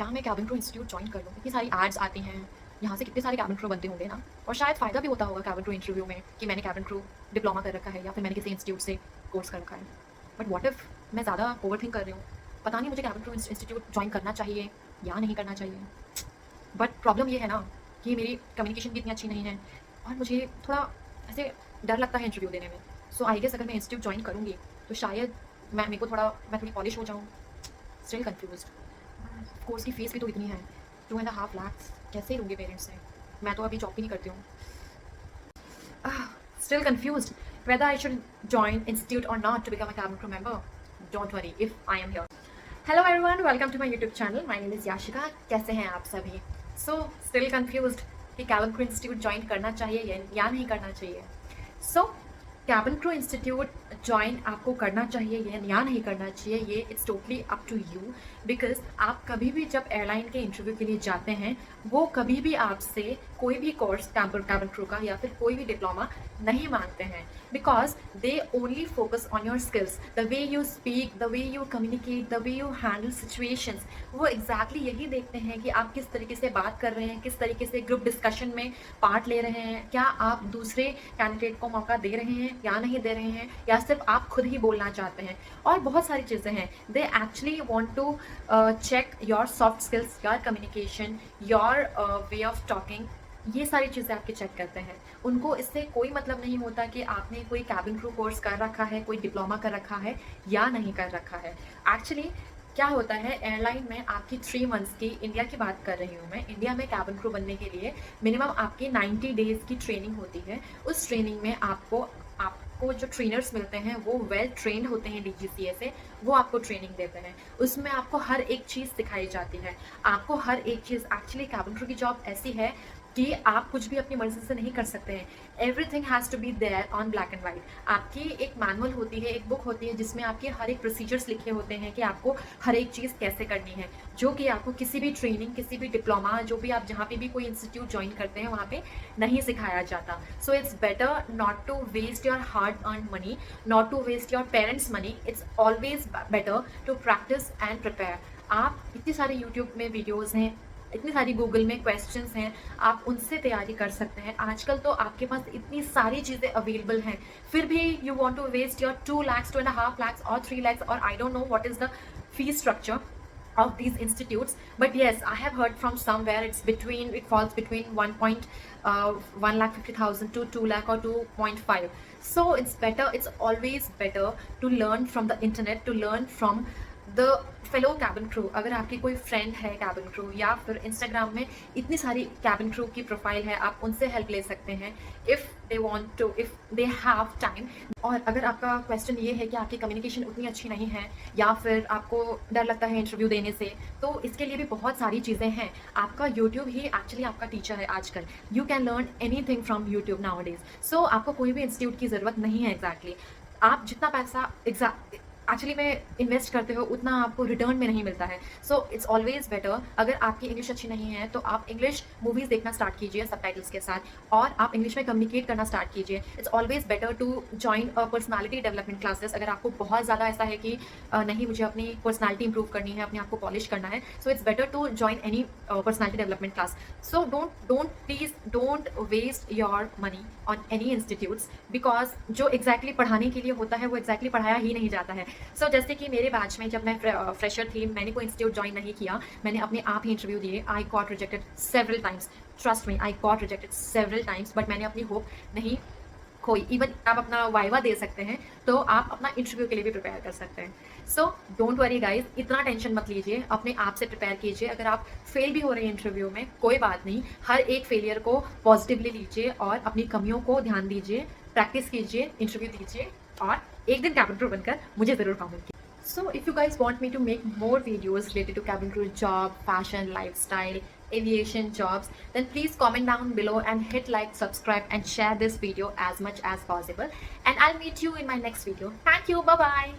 क्या मैं cabin crew institute join कर लूँ? इतनी सारी एड्स आती हैं, यहाँ से कितने सारे कैबिन क्रू बनते होंगे ना। और शायद फ़ायदा भी होता होगा कैबिन क्रू इंटरव्यू में कि मैंने कैबिन क्रू डिप्लोमा कर रखा है या फिर मैंने किसी इंस्टीट्यूट से कोर्स कर रखा है। बट व्हाट इफ़ मैं ज़्यादा ओवरथिंक कर रही हूँ, पता नहीं मुझे कैबिन क्रू इंस्टीट्यूट जॉइन करना चाहिए या नहीं करना चाहिए। बट प्रॉब्लम ये है ना कि मेरी कम्युनिकेशन भी इतनी अच्छी नहीं है और मुझे थोड़ा ऐसे डर लगता है इंटरव्यू देने में। सो आई गेस अगर मैं इंस्टीट्यूट जॉइन करूँगी तो शायद मैं थोड़ी पॉलिश हो जाऊँ। Still confused. कोर्स की फ़ीस भी तो इतनी है, 2.5 लाख कैसे लूँगे पेरेंट्स से? मैं तो अभी जॉब भी नहीं करती हूँ। Still confused whether I should join institute or not to become a cabin crew member. Don't worry if I am here. Hello everyone, welcome to my YouTube channel. My name is Yashika. कैसे हैं आप सभी? So still confused कि cabin crew institute join करना चाहिए या नहीं करना चाहिए. So cabin crew institute join आपको करना चाहिए या नहीं करना चाहिए, ये it's totally up to you. Because आप कभी भी जब एयरलाइन के इंटरव्यू के लिए जाते हैं, वो कभी भी आपसे कोई भी कोर्स कैबिन क्रू का या फिर कोई भी डिप्लोमा नहीं मांगते हैं। Because they only focus on your skills, the way you speak, the way you communicate, the way you handle situations. वो एग्जैक्टली यही देखते हैं कि आप किस तरीके से बात कर रहे हैं, किस तरीके से ग्रुप डिस्कशन में पार्ट ले रहे हैं, क्या आप दूसरे कैंडिडेट को मौका दे रहे हैं या नहीं दे रहे हैं, या सिर्फ आप खुद ही बोलना चाहते हैं। और बहुत सारी चीज़ें हैं। They actually want to check your soft skills, your communication, your way of talking. ये सारी चीज़ें आपके चेक करते हैं। उनको इससे कोई मतलब नहीं होता कि आपने कोई कैबिन क्रू कोर्स कर रखा है, कोई डिप्लोमा कर रखा है या नहीं कर रखा है। एक्चुअली क्या होता है, एयरलाइन में आपकी 3 मंथ्स की, इंडिया की बात कर रही हूँ मैं, इंडिया में कैबिन क्रू बनने के लिए मिनिमम आपकी 90 डेज़ की ट्रेनिंग होती है। उस ट्रेनिंग में आपको जो ट्रेनर्स मिलते हैं वो वेल ट्रेंड होते हैं DGCA से, वो आपको ट्रेनिंग देते हैं। उसमें आपको हर एक चीज़ सिखाई जाती है। आपको हर एक चीज़, एक्चुअली कैबिन क्रू की जॉब ऐसी है कि आप कुछ भी अपनी मर्ज़ी से नहीं कर सकते हैं। Everything has to be there on black and white. आपकी एक मैनुअल होती है, एक बुक होती है जिसमें आपके हर एक प्रोसीजर्स लिखे होते हैं कि आपको हर एक चीज़ कैसे करनी है, जो कि आपको किसी भी ट्रेनिंग, किसी भी डिप्लोमा, जो भी आप जहाँ पे भी कोई इंस्टीट्यूट ज्वाइन करते हैं वहाँ पे नहीं सिखाया जाता। So it's better not to waste your hard earn money, not to waste your parents money. It's always better to practise and prepare. आप इतनी सारी यूट्यूब में वीडियोज़ हैं, इतनी सारी गूगल में क्वेश्चंस हैं, आप उनसे तैयारी कर सकते हैं। आजकल तो आपके पास इतनी सारी चीज़ें अवेलेबल हैं, फिर भी you want to waste your 2 lakhs, 2.5 lakhs और 3 lakhs, और I don't know what is the fee structure of these institutes. But yes, I have heard from somewhere it falls between 1,50,000 to 2 lakh or 2.5. So it's always better to learn from the internet, to learn from the fellow cabin crew. अगर आपकी कोई friend है cabin crew, या फिर Instagram में इतनी सारी cabin crew की प्रोफाइल है, आप उनसे हेल्प ले सकते हैं if they want to, if they have time. और अगर आपका क्वेश्चन ये है कि आपकी कम्युनिकेशन उतनी अच्छी नहीं है या फिर आपको डर लगता है इंटरव्यू देने से, तो इसके लिए भी बहुत सारी चीज़ें हैं। आपका यूट्यूब ही एक्चुअली आपका टीचर है आजकल। You can learn anything from YouTube nowadays. So आपको कोई भी इंस्टीट्यूट की ज़रूरत नहीं है। एग्जैक्टली आप जितना पैसा एक्चुअली में इन्वेस्ट करते हो उतना आपको रिटर्न में नहीं मिलता है। सो इट्स ऑलवेज बेटर, अगर आपकी इंग्लिश अच्छी नहीं है तो आप इंग्लिश मूवीज़ देखना स्टार्ट कीजिए सबटाइटल्स के साथ, और आप इंग्लिश में कम्युनिकेट करना स्टार्ट कीजिए। It's always better to join a personality development classes. अगर आपको बहुत ज़्यादा ऐसा है कि नहीं, मुझे अपनी पर्सनालिटी इंप्रूव करनी है, अपने आप को पॉलिश करना है, so it's better to join any personality development class. So don't waste your money on any institutes, because जो एग्जैक्टली पढ़ाने के लिए होता है वो एग्जैक्टली पढ़ाया ही नहीं जाता है। सो जैसे कि मेरे बैच में जब मैं फ्रेशर थी, मैंने कोई इंस्टीट्यूट ज्वाइन नहीं किया, मैंने अपने आप ही इंटरव्यू दिए। I got rejected several times, trust me, I got rejected several times, but मैंने अपनी होप नहीं खोई। इवन आप अपना वाइवा दे सकते हैं तो आप अपना इंटरव्यू के लिए भी प्रिपेयर कर सकते हैं। सो डोंट वरी गाइज, इतना टेंशन मत लीजिए, अपने आप से प्रिपेयर कीजिए। अगर आप फेल भी हो रहे हैं इंटरव्यू में, कोई बात नहीं, हर एक फेलियर को पॉजिटिवली लीजिए और अपनी कमियों को ध्यान दीजिए, प्रैक्टिस कीजिए, इंटरव्यू दीजिए, और एक दिन कैबिन क्रू बनकर मुझे ज़रूर कमेंट कीजिए। So if you guys want me to make more videos related to cabin crew job, fashion, lifestyle, aviation jobs, then please comment down below and hit like, subscribe and share this video as much as possible. And I'll meet you in my next video. Thank you. Bye bye.